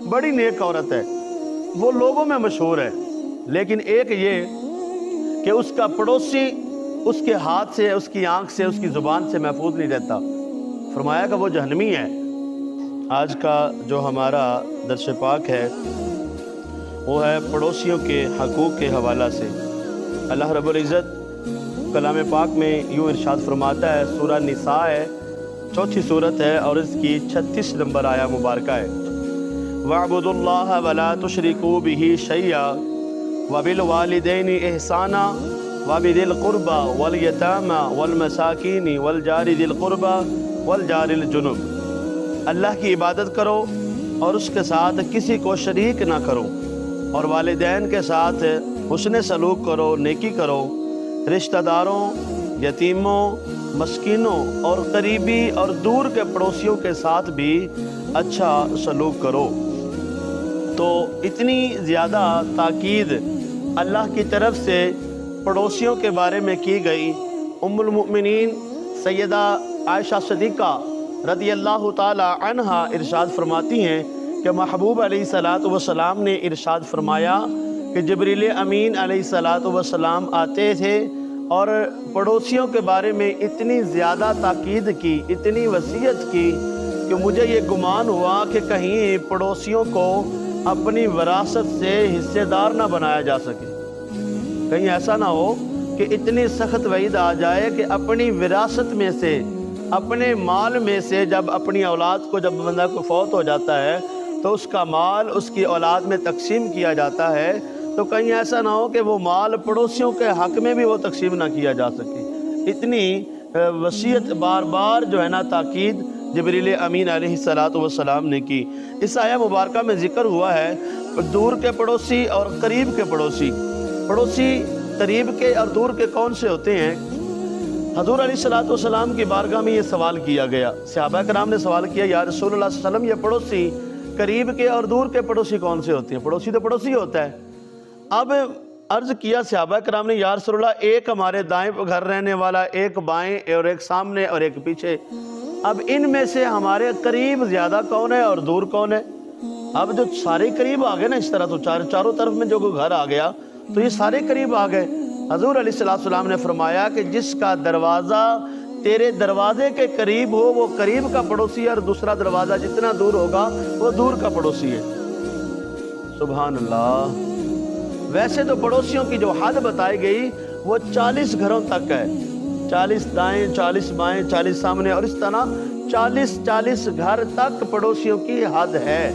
بڑی نیک عورت ہے، وہ لوگوں میں مشہور ہے، لیکن ایک یہ کہ اس کا پڑوسی اس کے ہاتھ سے، اس کی آنکھ سے، اس کی زبان سے محفوظ نہیں رہتا۔ فرمایا کہ وہ جہنمی ہے۔ آج کا جو ہمارا درس پاک ہے وہ ہے پڑوسیوں کے حقوق کے حوالہ سے۔ اللہ رب العزت کلام پاک میں یوں ارشاد فرماتا ہے، سورہ نساء ہے، 4 سورت ہے اور اس کی 36 نمبر آیہ مبارکہ ہے۔ وَاعْبُدُوا اللَّهَ وَلَا تُشْرِكُوا بِهِ شَيْئًا وَبِالْوَالِدَيْنِ إِحْسَانًا وَبِذِي الْقُرْبَى وَالْيَتَامَى وَالْمَسَاكِينِ وَالْجَارِ ذِي الْقُرْبَى وَالْجَارِ الْجُنُبِ۔ اللہ کی عبادت کرو اور اس کے ساتھ کسی کو شریک نہ کرو، اور والدین کے ساتھ حسن سلوک کرو، نیکی کرو، رشتہ داروں، یتیموں، مسکینوں اور قریبی اور دور کے پڑوسیوں کے ساتھ بھی اچھا سلوک کرو۔ تو اتنی زیادہ تاکید اللہ کی طرف سے پڑوسیوں کے بارے میں کی گئی۔ ام المؤمنین سیدہ عائشہ صدیقہ رضی اللہ تعالی عنہا ارشاد فرماتی ہیں کہ محبوب علیہ السلام نے ارشاد فرمایا کہ جبریل امین علیہ السلام آتے تھے اور پڑوسیوں کے بارے میں اتنی زیادہ تاکید کی، اتنی وصیت کی کہ مجھے یہ گمان ہوا کہ کہیں پڑوسیوں کو اپنی وراثت سے حصے دار نہ بنایا جا سکے، کہیں ایسا نہ ہو کہ اتنی سخت وعید آ جائے کہ اپنی وراثت میں سے، اپنے مال میں سے، جب اپنی اولاد کو، جب بندہ کو فوت ہو جاتا ہے تو اس کا مال اس کی اولاد میں تقسیم کیا جاتا ہے، تو کہیں ایسا نہ ہو کہ وہ مال پڑوسیوں کے حق میں بھی وہ تقسیم نہ کیا جا سکے۔ اتنی وصیت بار بار جو ہے نا تاکید جبریل امین علیہ السلام نے کی۔ اس آیہ مبارکہ میں ذکر ہوا ہے دور کے پڑوسی اور قریب کے پڑوسی۔ پڑوسی قریب کے اور دور کے کون سے ہوتے ہیں؟ حضور علیہ السلام کی بارگاہ میں یہ سوال کیا گیا، صحابہ کرام نے سوال کیا، یا رسول اللہ صلی اللہ علیہ وسلم یہ پڑوسی قریب کے اور دور کے پڑوسی کون سے ہوتے ہیں؟ پڑوسی تو پڑوسی ہوتا ہے۔ اب عرض کیا صحابہ کرام نے، یا رسول اللہ ایک ہمارے دائیں گھر رہنے والا، ایک بائیں اور ایک سامنے اور ایک پیچھے، اب ان میں سے ہمارے قریب زیادہ کون ہے اور دور کون ہے؟ اب جو سارے قریب آ گئے نا، اس طرح تو چاروں طرف میں جو گھر آ گیا تو یہ سارے قریب آ گئے۔ حضور علیہ السلام نے فرمایا کہ جس کا دروازہ تیرے دروازے کے قریب ہو وہ قریب کا پڑوسی ہے، اور دوسرا دروازہ جتنا دور ہوگا وہ دور کا پڑوسی ہے۔ سبحان اللہ۔ ویسے تو پڑوسیوں کی جو حد بتائی گئی وہ 40 گھروں تک ہے، 40 دائیں، 40 بائیں، 40 سامنے، اور اس طرح 40 گھر تک پڑوسیوں کی حد ہے۔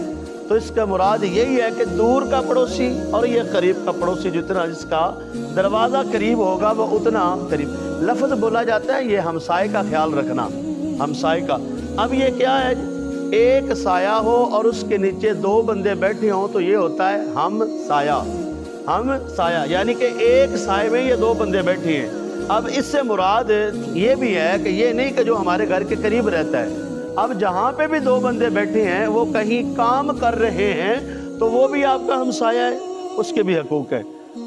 تو اس کا مراد یہی ہے کہ دور کا پڑوسی اور یہ قریب کا پڑوسی، جتنا جس کا دروازہ قریب ہوگا وہ اتنا قریب۔ لفظ بولا جاتا ہے یہ ہمسائے کا خیال رکھنا، ہمسائے کا۔ اب یہ کیا ہے؟ ایک سایہ ہو اور اس کے نیچے 2 بندے بیٹھے ہوں تو یہ ہوتا ہے ہم سایہ، ہم سایہ، یعنی کہ ایک سائے میں یہ 2 بندے بیٹھے ہیں۔ اب اس سے مراد یہ بھی ہے کہ یہ نہیں کہ جو ہمارے گھر کے قریب رہتا ہے، اب جہاں پہ بھی 2 بندے بیٹھے ہیں وہ کہیں کام کر رہے ہیں تو وہ بھی آپ کا ہمسایہ ہے، اس کے بھی حقوق ہے۔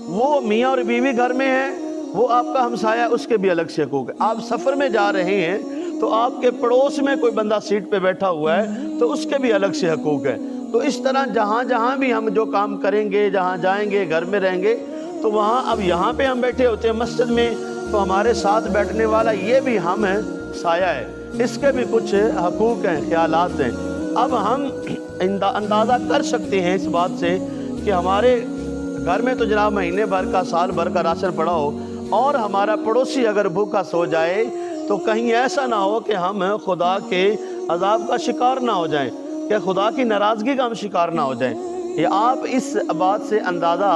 وہ میاں اور بیوی گھر میں ہیں، وہ آپ کا ہمسایہ ہے، اس کے بھی الگ سے حقوق ہے۔ آپ سفر میں جا رہے ہیں تو آپ کے پڑوس میں کوئی بندہ سیٹ پہ بیٹھا ہوا ہے تو اس کے بھی الگ سے حقوق ہے۔ تو اس طرح جہاں جہاں بھی ہم جو کام کریں گے، جہاں جائیں گے، گھر میں رہیں گے، تو وہاں اب یہاں پہ ہم بیٹھے ہوتے ہیں مسجد میں تو ہمارے ساتھ بیٹھنے والا یہ بھی ہم ہیں، سایہ ہے، اس کے بھی کچھ حقوق ہیں، خیالات ہیں۔ اب ہم اندازہ کر سکتے ہیں اس بات سے کہ ہمارے گھر میں تو جناب مہینے بھر کا، سال بھر کا راشن پڑا ہو، اور ہمارا پڑوسی اگر بھوکا سو جائے تو کہیں ایسا نہ ہو کہ ہم خدا کے عذاب کا شکار نہ ہو جائیں، کہ خدا کی ناراضگی کا ہم شکار نہ ہو جائیں۔ یہ آپ اس بات سے اندازہ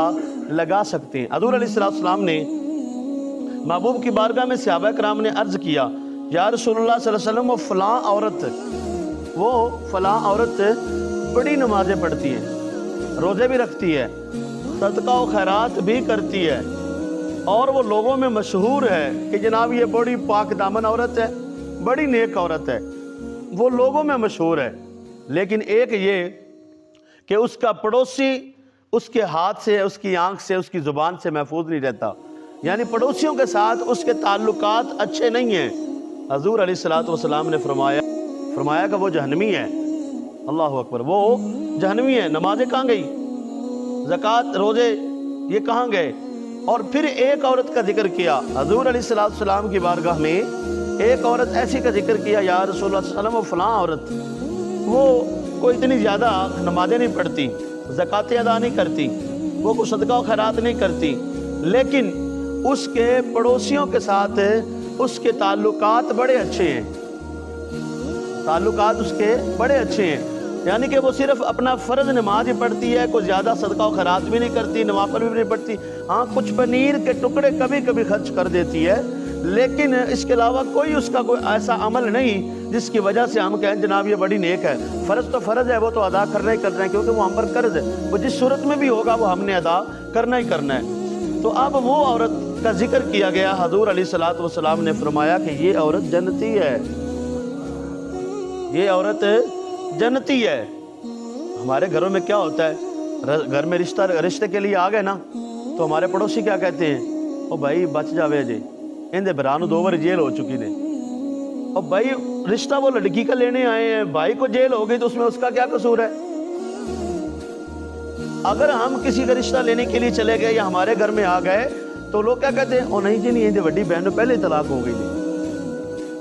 لگا سکتے ہیں۔ حضور علیہ السلام نے محبوب کی بارگاہ میں صحابہ کرام نے عرض کیا، یا رسول اللہ صلی اللہ علیہ وسلم وہ فلاں عورت بڑی نمازیں پڑھتی ہے، روزے بھی رکھتی ہے، صدقہ و خیرات بھی کرتی ہے، اور وہ لوگوں میں مشہور ہے کہ جناب یہ بڑی پاک دامن عورت ہے، بڑی نیک عورت ہے، وہ لوگوں میں مشہور ہے، لیکن ایک یہ کہ اس کا پڑوسی اس کے ہاتھ سے، اس کی آنکھ سے، اس کی زبان سے محفوظ نہیں رہتا، یعنی پڑوسیوں کے ساتھ اس کے تعلقات اچھے نہیں ہیں۔ حضور علیہ السلام نے فرمایا کہ وہ جہنمی ہے۔ अल्लाह अकबर, वो जहनवी है, नमाजें कहाँ गई, ज़कात रोज़े ये कहाँ गए। और फिर एक औरत का जिक्र किया हज़ूर अलैहिस्सलाम की बारगाह में, एक औरत ऐसी का जिक्र किया, या रसूलुल्लाह सल्लल्लाहु अलैहि वसल्लम, वो फ़लाँ औरत, वो कोई इतनी ज़्यादा नमाजें नहीं पढ़ती, ज़कातें अदा नहीं करती, वो कोई सदका और खैरात नहीं करती, लेकिन उसके पड़ोसियों के साथ उसके ताल्लुकात बड़े अच्छे हैं, ताल्लुकात उसके बड़े अच्छे हैं। यानी कि वो सिर्फ अपना फ़र्ज़ नमाज ही पढ़ती है, कोई ज़्यादा सदका और खैरात भी नहीं करती, नवाफिल भी नहीं पढ़ती, हाँ कुछ पनीर के टुकड़े कभी कभी खर्च कर देती है, लेकिन इसके अलावा कोई उसका कोई ऐसा अमल नहीं जिसकी वजह से हम कहें जनाब ये बड़ी नेक है। फ़र्ज़ तो फ़र्ज़ है, वो तो अदा करना ही करना है, क्योंकि वो हम पर कर्ज़ है, वो जिस सूरत में भी होगा वो हमने अदा करना ही करना है। तो अब वो औरत का जिक्र किया गया, हज़ूर अलैहिस्सलातु वस्सलाम ने फरमाया कि ये औरत जन्नती है, ये औरत जन्नती है। हमारे घरों में क्या होता है, घर में रिश्ते के लिए आ गए ना, तो हमारे पड़ोसी क्या कहते हैं, ओ भाई बच जावे जे, इनके भरा नूं 2 बार जेल हो चुकी ने, और भाई रिश्ता वो लड़की का लेने आए हैं, भाई को जेल हो गई तो उसमें उसका क्या कसूर है। अगर हम किसी का रिश्ता लेने के लिए चले गए या हमारे घर में आ गए तो लोग क्या कहते हैं, ओ नहीं जी नहीं, इनकी बड़ी बहन पहले तलाक हो गई थी।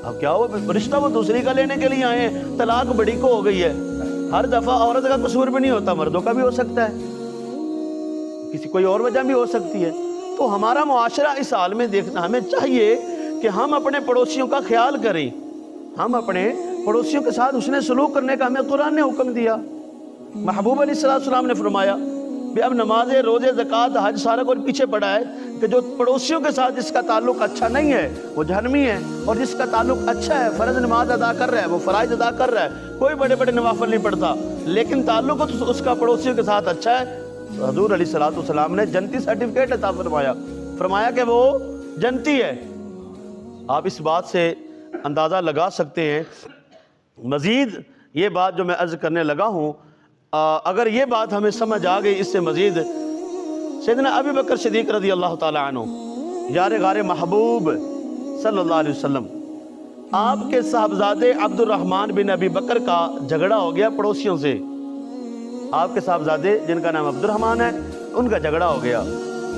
अब क्या हो, रिश्ता वो दूसरी का लेने के लिए आए हैं, तलाक बड़ी को हो गई है। हर दफा औरत का कसूर भी नहीं होता, मर्दों का भी हो सकता है, किसी कोई और वजह भी हो सकती है। तो हमारा मुआशरा इस हाल में देखना, हमें चाहिए कि हम अपने पड़ोसियों का ख्याल करें, हम अपने पड़ोसियों के साथ उसने सलूक करने का हमें कुरान ने हुक्म दिया। महबूब अलैहिस्सलाम ने फरमाया भी अब नमाज़ें, रोज़े, ज़कात, हज सारा कुछ पीछे पड़ा है कि जो पड़ोसियों के साथ जिसका ताल्लुक अच्छा नहीं है वो जहन्नमी है, और जिसका ताल्लुक अच्छा है, फ़र्ज़ नमाज अदा कर रहा है, वो फ़राइज़ अदा कर रहा है, कोई बड़े बड़े नवाफिल नहीं पढ़ता, लेकिन ताल्लुक तो उसका पड़ोसियों के साथ अच्छा है, तो हज़ूर अलैहिस्सलातु वस्सलाम ने जन्नती सर्टिफिकेट अता फरमाया कि वो जन्नती है। आप इस बात से अंदाज़ा लगा सकते हैं। मज़ीद ये बात जो मैं अर्ज़ करने लगा हूँ, अगर ये बात हमें समझ आ गई, इससे मज़ीद सैयदना अबू बकर सिद्दीक़ रज़ी अल्लाह ताला अन्हु, यार गारे महबूब सल्लल्लाहु अलैहि वसल्लम, आपके साहबजादे अब्दुर्रहमान बिन अबी बकर का झगड़ा हो गया पड़ोसियों से। आपके साहबजादे जिनका नाम अब्दुर्रहमान है, उनका झगड़ा हो गया।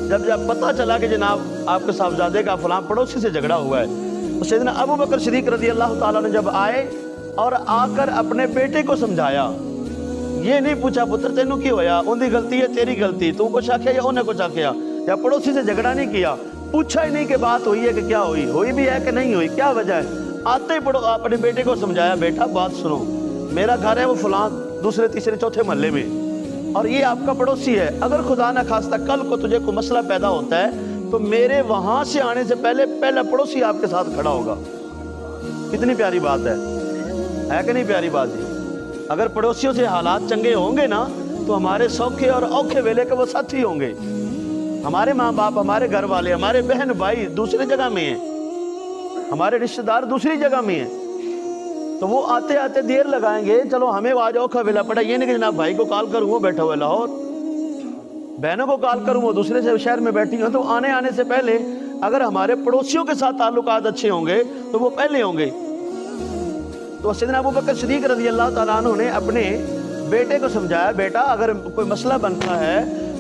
जब पता चला कि जनाब आपके साहबजादे का फलां पड़ोसी से झगड़ा हुआ है, तो सैयदना अबू बकर सिद्दीक़ रज़ी अल्लाह ताला ने जब आए और आकर अपने बेटे को समझाया, ये नहीं पूछा पुत्र तेनू की होया, उनकी गलती है तेरी गलती, तू कुछ आख्या या उन्हें कुछ आख्या, या पड़ोसी से झगड़ा नहीं किया, पूछा ही नहीं कि बात हुई है कि क्या हुई भी है कि नहीं हुई, क्या वजह है। आते ही अपने बेटे को समझाया, बेटा बात सुनो, मेरा घर है वो फलां दूसरे तीसरे चौथे मोहल्ले में, और ये आपका पड़ोसी है, अगर खुदा न खास्ता कल को तुझे कोई मसला पैदा होता है तो मेरे वहां से आने से पहले पहला पड़ोसी आपके साथ खड़ा होगा। कितनी प्यारी बात है कि नहीं प्यारी बात है। अगर पड़ोसियों से हालात चंगे होंगे ना, तो हमारे सौखे और औखे वेले के वो साथी होंगे। हमारे माँ बाप, हमारे घर वाले, हमारे बहन भाई दूसरी जगह में हैं, हमारे रिश्तेदार दूसरी जगह में हैं, तो वो आते आते देर लगाएंगे, चलो हमें आज औखा वेला पड़ा, ये नहीं कि जनाब भाई को कॉल करूँ वो बैठा हुआ लाहौर, बहनों को कॉल करूँ वो दूसरे से शहर में बैठी हो, तो आने से पहले अगर हमारे पड़ोसियों के साथ ताल्लुकात अच्छे होंगे तो वो पहले होंगे। तो सैयदना अबू बकर सिद्दीक़ रज़ी अल्लाह ताला अन्हु ने अपने बेटे को समझाया, बेटा अगर कोई मसला बनता है,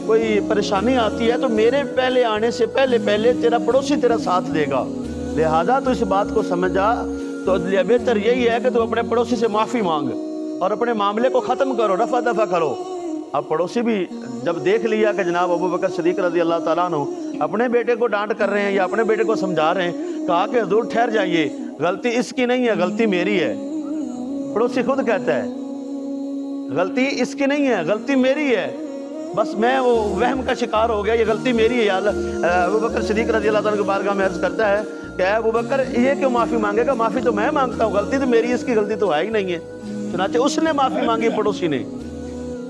कोई परेशानी आती है, तो मेरे पहले आने से पहले तेरा पड़ोसी तेरा साथ देगा, लिहाजा तो इस बात को समझा। तो बेहतर यही है कि तू अपने पड़ोसी से माफ़ी मांग और अपने मामले को ख़त्म करो, रफ़ा दफ़ा करो। अब पड़ोसी भी जब देख लिया कि जनाब अबू बकर सिद्दीक़ रज़ी अल्लाह ताला अन्हु अपने बेटे को डांट कर रहे हैं या अपने बेटे को समझा रहे हैं, कहा कि हुज़ूर ठहर जाइए, गलती इसकी नहीं है, गलती मेरी है। पड़ोसी खुद कहता है गलती इसकी नहीं है, गलती मेरी है, बस मैं वो वहम का शिकार हो गया, ये गलती मेरी है। यार अबू बकर सिद्दीक़ रज़ी अल्लाह ताला की बारगाह में अर्ज़ करता है कि अबू बकर ये क्यों माफ़ी मांगेगा, माफ़ी तो मैं मांगता हूँ, गलती तो मेरी, इसकी गलती तो है ही नहीं है। चुनांचे उसने माफ़ी मांगी,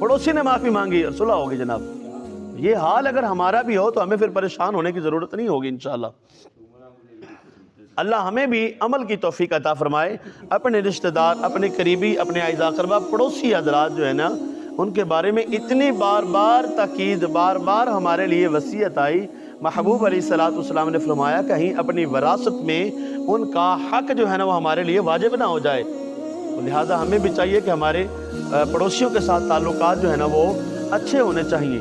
पड़ोसी ने माफ़ी मांगी और सुलह होगी। जनाब ये हाल अगर हमारा भी हो तो हमें फिर परेशान होने की ज़रूरत नहीं होगी इंशाअल्लाह। अल्लाह हमें भी अमल की तौफीक अता फरमाए। अपने रिश्तेदार, अपने करीबी, अपने आइज़ा अक़रबा, पड़ोसी हज़रात जो है ना, उनके बारे में इतनी बार बार ताकीद, बार बार हमारे लिए वसीयत आई। महबूब अलैहिस्सलातु वस्सलाम ने फरमाया कहीं अपनी विरासत में उनका हक जो है ना वो हमारे लिए वाजिब ना हो जाए। لہٰذا ہمیں بھی چاہیے کہ ہمارے پڑوسیوں کے ساتھ تعلقات جو ہے نا وہ اچھے ہونے چاہیے.